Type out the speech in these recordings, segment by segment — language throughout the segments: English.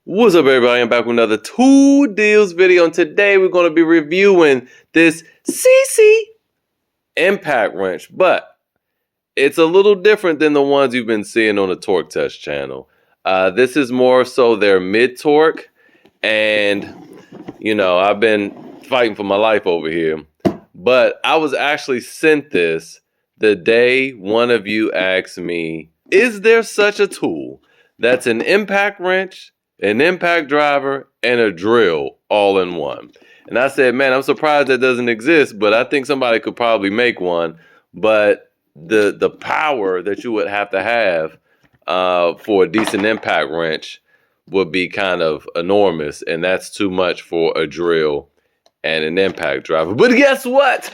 What's up, everybody? I'm back with another Two Deals video, and today we're going to be reviewing this SeeSii impact wrench, but it's a little different than the ones you've been seeing on the Torque Test channel. This is more so their mid-torque, and I've been fighting for my life over here, but I was actually sent this the day one of you asked me, is there such a tool that's an impact wrench, an impact driver, and a drill all in one? And I said, man, I'm surprised that doesn't exist, but I think somebody could probably make one. But the power that you would have to have for a decent impact wrench would be kind of enormous, and that's too much for a drill and an impact driver. But guess what?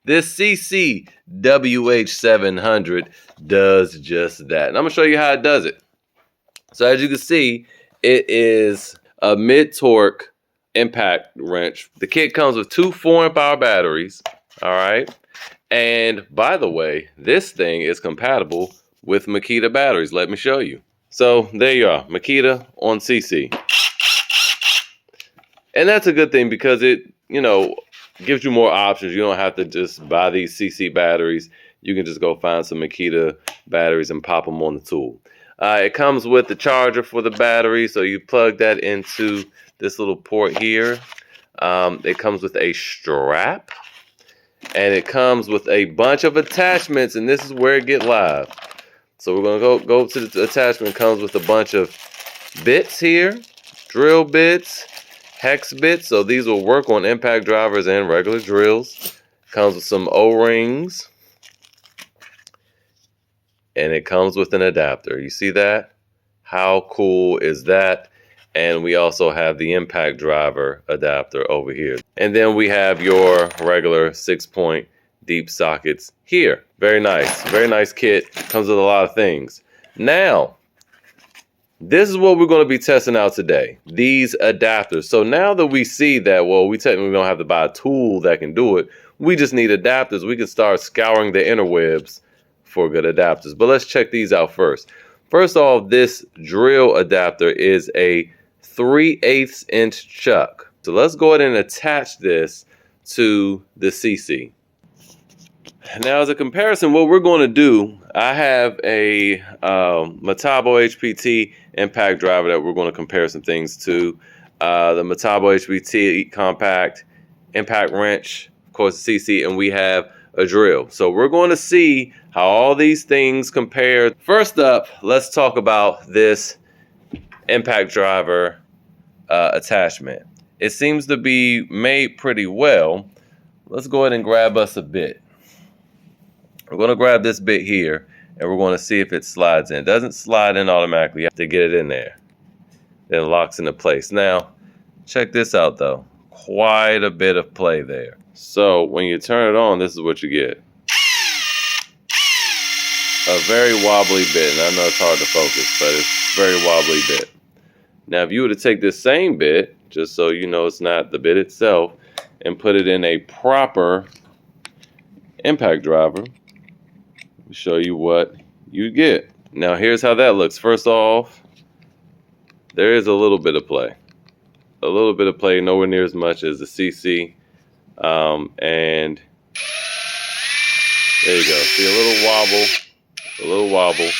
This SeeSii WH700 does just that. And I'm going to show you how it does it. So as you can see, it is a mid-torque impact wrench. The kit comes with two 4-amp-hour batteries, all right? And by the way, this thing is compatible with Makita batteries. Let me show you. So there you are, Makita on SeeSii. And that's a good thing because it, gives you more options. You don't have to just buy these SeeSii batteries. You can just go find some Makita batteries and pop them on the tool. It comes with the charger for the battery, so you plug that into this little port here. It comes with a strap, and it comes with a bunch of attachments, and this is where it gets live. So we're gonna go to the attachment. It comes with a bunch of bits here, drill bits, hex bits, so these will work on impact drivers and regular drills. Comes with some O-rings, and it comes with an adapter. You see that? How cool is that? And we also have the impact driver adapter over here. And then we have your regular 6-point deep sockets here. Very nice kit. Comes with a lot of things. Now, this is what we're going to be testing out today, these adapters. So now that we see that, well, we technically don't have to buy a tool that can do it. We just need adapters. We can start scouring the interwebs for good adapters. But let's check these out first. First off, this drill adapter is a 3/8 inch chuck. So let's go ahead and attach this to the SeeSii. Now, as a comparison, what we're going to do, I have a Metabo HPT impact driver that we're going to compare some things to. The Metabo HPT compact impact wrench, of course, the SeeSii, and we have a drill. So we're going to see how all these things compare. First up, let's talk about this impact driver attachment. It seems to be made pretty well. Let's go ahead and grab us a bit. We're going to grab this bit here, and we're going to see if it slides in. It doesn't slide in automatically. You have to get it in there. Then it locks into place. Now, check this out, though. Quite a bit of play there. So when you turn it on, this is what you get. A very wobbly bit, and I know it's hard to focus, but it's a very wobbly bit. Now, if you were to take this same bit, just so you know it's not the bit itself, and put it in a proper impact driver, I'll show you what you get. Now, here's how that looks. First off, there is a little bit of play. A little bit of play, nowhere near as much as the SeeSii. And there you go. See, a little wobble,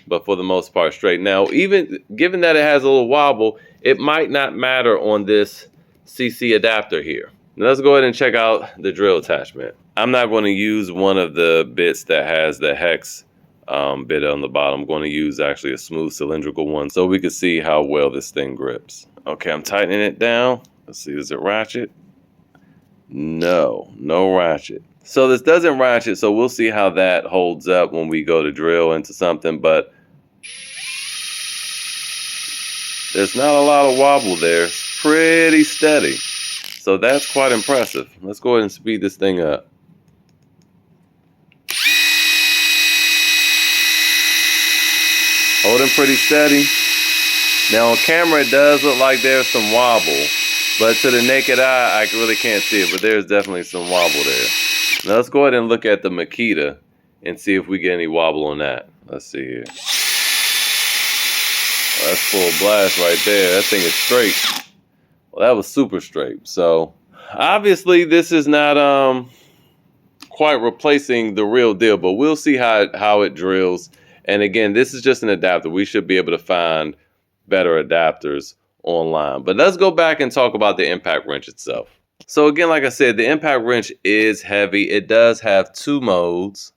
but for the most part straight. Now, even given that it has a little wobble, it might not matter on this SeeSii adapter here. Now, let's go ahead and check out the drill attachment. I'm not going to use one of the bits that has the hex bit on the bottom. I'm going to use actually a smooth cylindrical one so we can see how well this thing grips. Okay, I'm tightening it down. Let's see, is it ratchet? No ratchet. So this doesn't ratchet, so we'll see how that holds up when we go to drill into something, but there's not a lot of wobble there. It's pretty steady. So that's quite impressive. Let's go ahead and speed this thing up. Holding pretty steady. Now on camera it does look like there's some wobble, but to the naked eye I really can't see it, but there's definitely some wobble there. Now let's go ahead and look at the Makita and see if we get any wobble on that. Let's see here. Well, that's full blast right there. That thing is straight. Well, that was super straight. So obviously this is not quite replacing the real deal, but we'll see how it drills. And again, this is just an adapter. We should be able to find better adapters online. But let's go back and talk about the impact wrench itself. So again, like I said, the impact wrench is heavy. It does have 2 modes.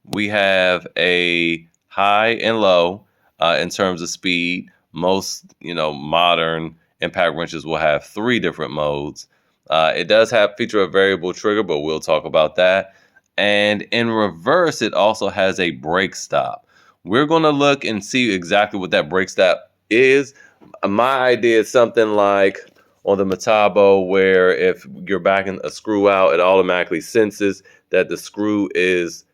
We have a high and low in terms of speed. Most, modern impact wrenches will have 3 different modes. It does feature a variable trigger, but we'll talk about that. And in reverse, it also has a brake stop. We're going to look and see exactly what that brake stop is. My idea is something like on the Metabo, where if you're backing a screw out, it automatically senses that the screw is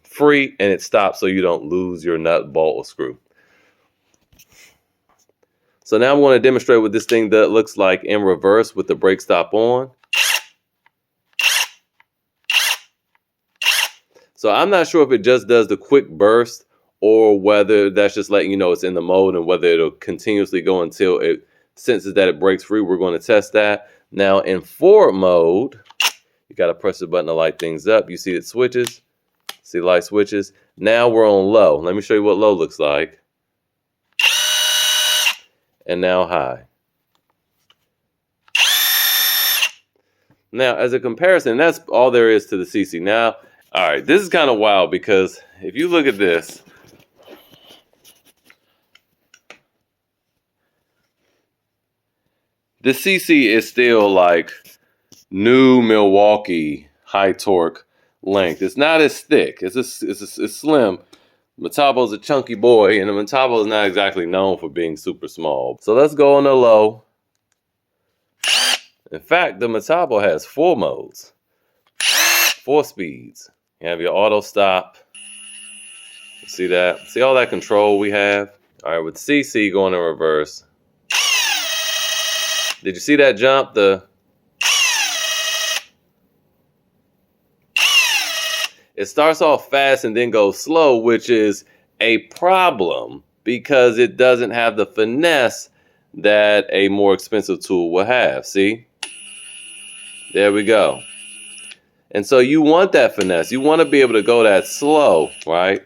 free and it stops so you don't lose your nut, bolt, or screw. So now I'm going to demonstrate what this thing looks like in reverse with the brake stop on. So I'm not sure if it just does the quick burst or whether that's just letting you know it's in the mode and whether it'll continuously go until it senses that it breaks free. We're going to test that. Now in forward mode, you got to press the button to light things up. You see it switches. See light switches. Now we're on low. Let me show you what low looks like. And now high. Now as a comparison, that's all there is to the SeeSii. Now, all right, this is kind of wild because if you look at this, the SeeSii is still like new Milwaukee high torque length. It's not as thick. It's slim. Metabo's a chunky boy, and the Metabo is not exactly known for being super small. So let's go on the low. In fact, the Metabo has 4 modes, 4 speeds. You have your auto stop. See that? See all that control we have? All right, with SeeSii going in reverse. Did you see that jump? It starts off fast and then goes slow, which is a problem because it doesn't have the finesse that a more expensive tool will have. See? There we go. And so you want that finesse. You want to be able to go that slow, right?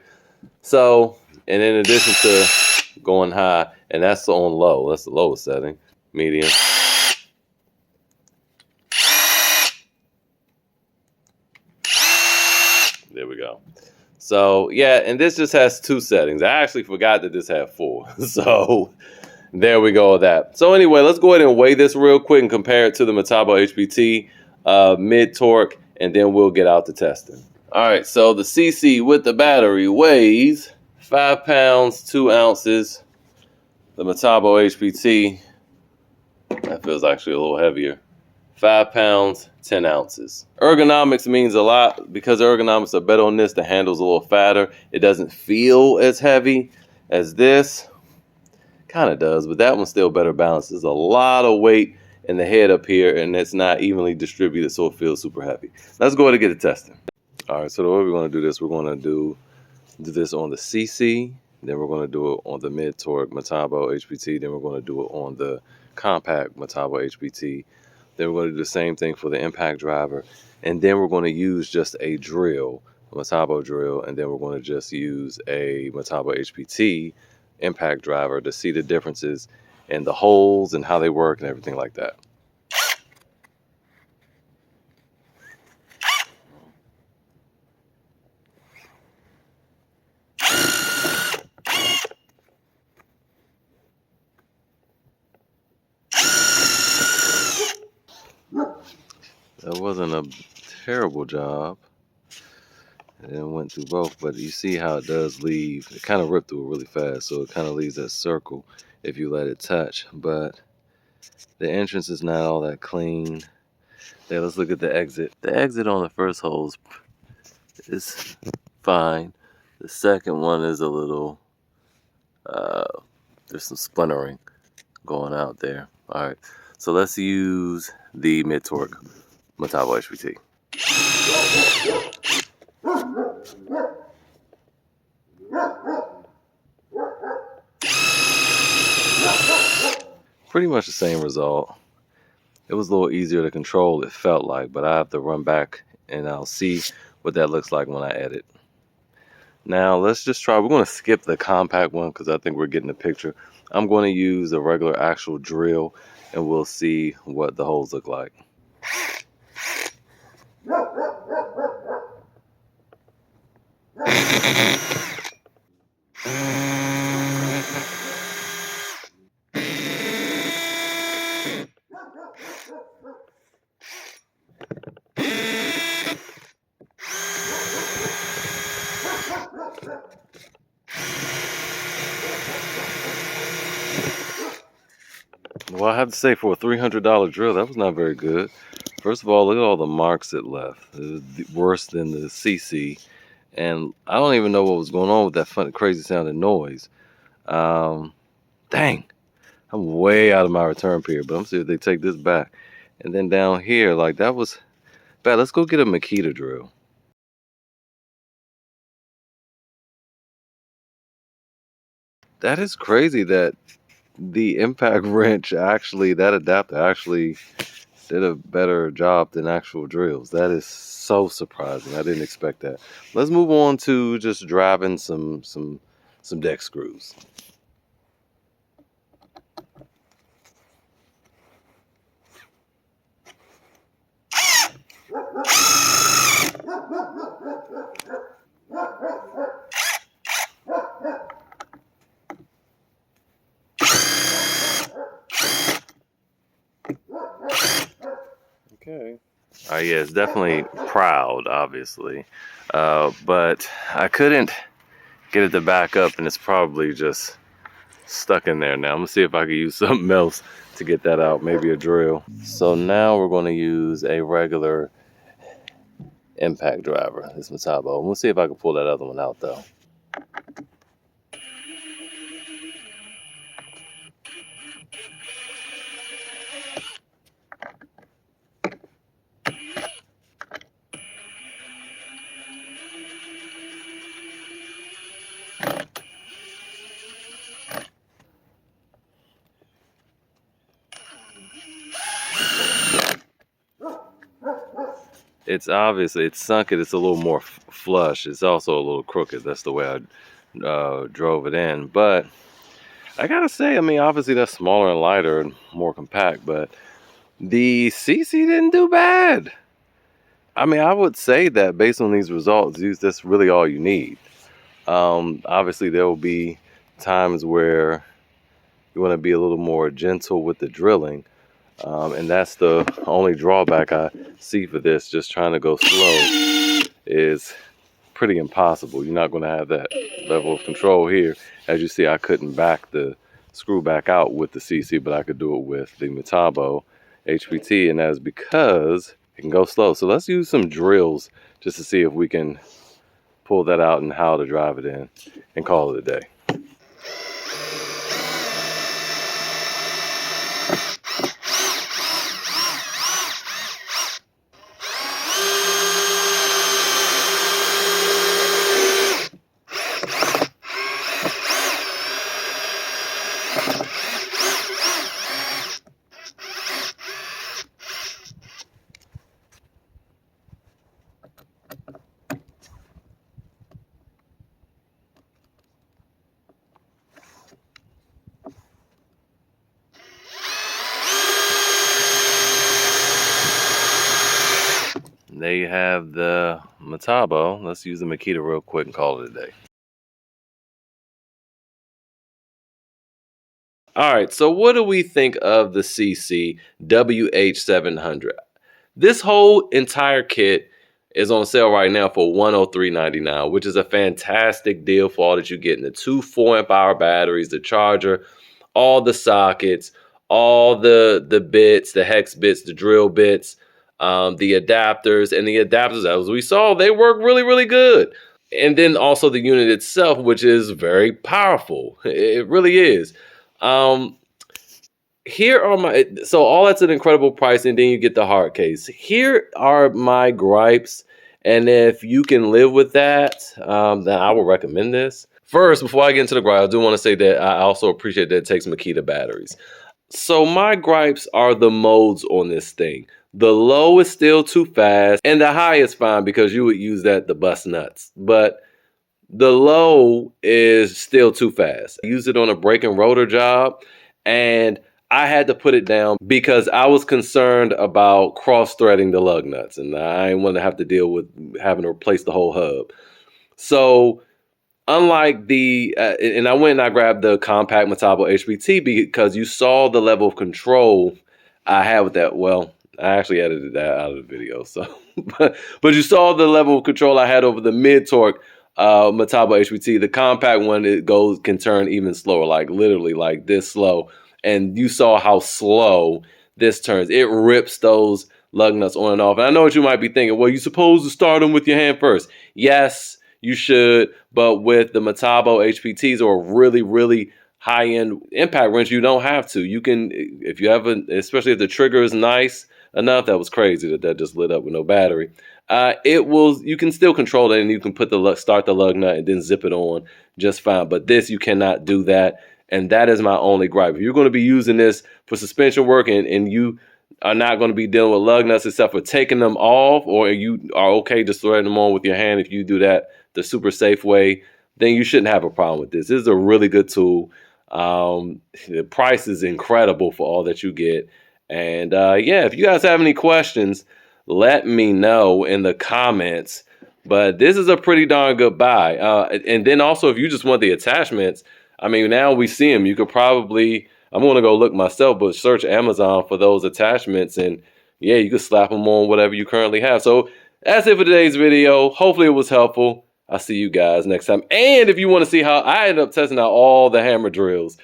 So, and in addition to going high, and that's on low. That's the lowest setting. Medium. There we go. So, yeah, and this just has 2 settings. I actually forgot that this had 4. So, there we go with that. So, anyway, let's go ahead and weigh this real quick and compare it to the Metabo HPT mid-torque, and then we'll get out to testing. All right, so the SeeSii with the battery weighs 5 pounds, 2 ounces. The Metabo HPT, that feels actually a little heavier. 5 pounds, 10 ounces. Ergonomics means a lot. Because ergonomics are better on this, the handle's a little fatter. It doesn't feel as heavy as this. Kind of does, but that one's still better balanced. There's a lot of weight in the head up here, and it's not evenly distributed, so it feels super heavy. Let's go ahead and get it tested. All right, so the way we're going to do this, we're going to do this on the SeeSii, then we're going to do it on the mid-torque Metabo HPT, then we're going to do it on the compact Metabo HPT. Then we're going to do the same thing for the impact driver. And then we're going to use just a drill, a Metabo drill, and then we're going to just use a Metabo HPT impact driver to see the differences in the holes and how they work and everything like that. That wasn't a terrible job. And it went through both, but you see how it does leave. It kind of ripped through it really fast, so it kind of leaves that circle if you let it touch. But the entrance is not all that clean. There, let's look at the exit. The exit on the first hole is fine. The second one is a little, there's some splintering going out there. All right, so let's use the mid-torque Metabo HPT. pretty much the same result. It was a little easier to control, it felt like, but I have to run back and I'll see what that looks like when I edit. Now let's just try, we're going to skip the compact one because I think we're getting the picture. I'm going to use a regular actual drill and we'll see what the holes look like. Well, I have to say, for a $300 drill, that was not very good. First of all, look at all the marks it left. It was worse than the SeeSii. And I don't even know what was going on with that funny, crazy sounding noise. Dang, I'm way out of my return period, but I'm see if they take this back. And then down here, like, that was bad. Let's go get a Makita drill. That is crazy that the impact wrench actually, that adapter actually did a better job than actual drills. That is so surprising. I didn't expect that. Let's move on to just driving some deck screws. Okay. Yeah, it's definitely proud, obviously, but I couldn't get it to back up, and it's probably just stuck in there now. I'm gonna see if I can use something else to get that out, maybe a drill. So now we're going to use a regular impact driver, this Metabo. We'll see if I can pull that other one out though. It's obviously, it's sunk it, it's a little more flush. It's also a little crooked. That's the way I drove it in. But I gotta say, I mean, obviously that's smaller and lighter and more compact, but the SeeSii didn't do bad. I mean, I would say that based on these results, that's really all you need. Obviously there will be times where you want to be a little more gentle with the drilling. And that's the only drawback I see for this. Just trying to go slow is pretty impossible. You're not going to have that level of control here. As you see, I couldn't back the screw back out with the SeeSii, but I could do it with the Metabo HPT, and that is because it can go slow. So let's use some drills just to see if we can pull that out and how to drive it in and call it a day. There you have the Metabo. Let's use the Makita real quick and call it a day. All right, so what do we think of the SeeSii WH700? This whole entire kit is on sale right now for $103.99, which is a fantastic deal for all that you get in the two 4-amp-hour batteries, the charger, all the sockets, all the bits, the hex bits, the drill bits, the adapters, and the adapters, as we saw, they work really, really good. And then also the unit itself, which is very powerful. It really is. Here are my, so all that's an incredible price, and then you get the hard case. Here are my gripes, and if you can live with that, then I will recommend this. First, before I get into the gripe, I do want to say that I also appreciate that it takes Makita batteries. So my gripes are the modes on this thing. The low is still too fast, and the high is fine because you would use that to bust nuts. But the low is still too fast. I used it on a brake and rotor job, and I had to put it down because I was concerned about cross-threading the lug nuts, and I didn't want to have to deal with having to replace the whole hub. So unlike the, and I went and I grabbed the compact Metabo HPT because you saw the level of control I had with that. Well, I actually edited that out of the video, so but you saw the level of control I had over the mid torque Metabo HPT. The compact one, it can turn even slower, like literally like this slow. And you saw how slow this turns. It rips those lug nuts on and off. And I know what you might be thinking. Well, you're supposed to start them with your hand first. Yes, you should, but with the Metabo HPTs or really, really high-end impact wrench, you don't have to. You can, if you have especially if the trigger is nice enough. That was crazy that just lit up with no battery. You can still control it, and you can start the lug nut and then zip it on just fine. But this, you cannot do that, and that is my only gripe. If you're going to be using this for suspension work and you are not going to be dealing with lug nuts except for taking them off, or you are okay just threading them on with your hand, if you do that the super safe way, then you shouldn't have a problem with this. This is a really good tool. The price is incredible for all that you get. And yeah, if you guys have any questions, let me know in the comments. But this is a pretty darn good buy. And then also, if you just want the attachments, I mean, now we see them. You could probably, I'm going to go look myself, but search Amazon for those attachments. And yeah, you could slap them on whatever you currently have. So that's it for today's video. Hopefully it was helpful. I'll see you guys next time. And if you want to see how I ended up testing out all the hammer drills,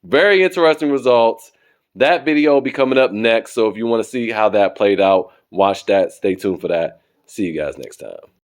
very interesting results. That video will be coming up next. So if you want to see how that played out, watch that. Stay tuned for that. See you guys next time.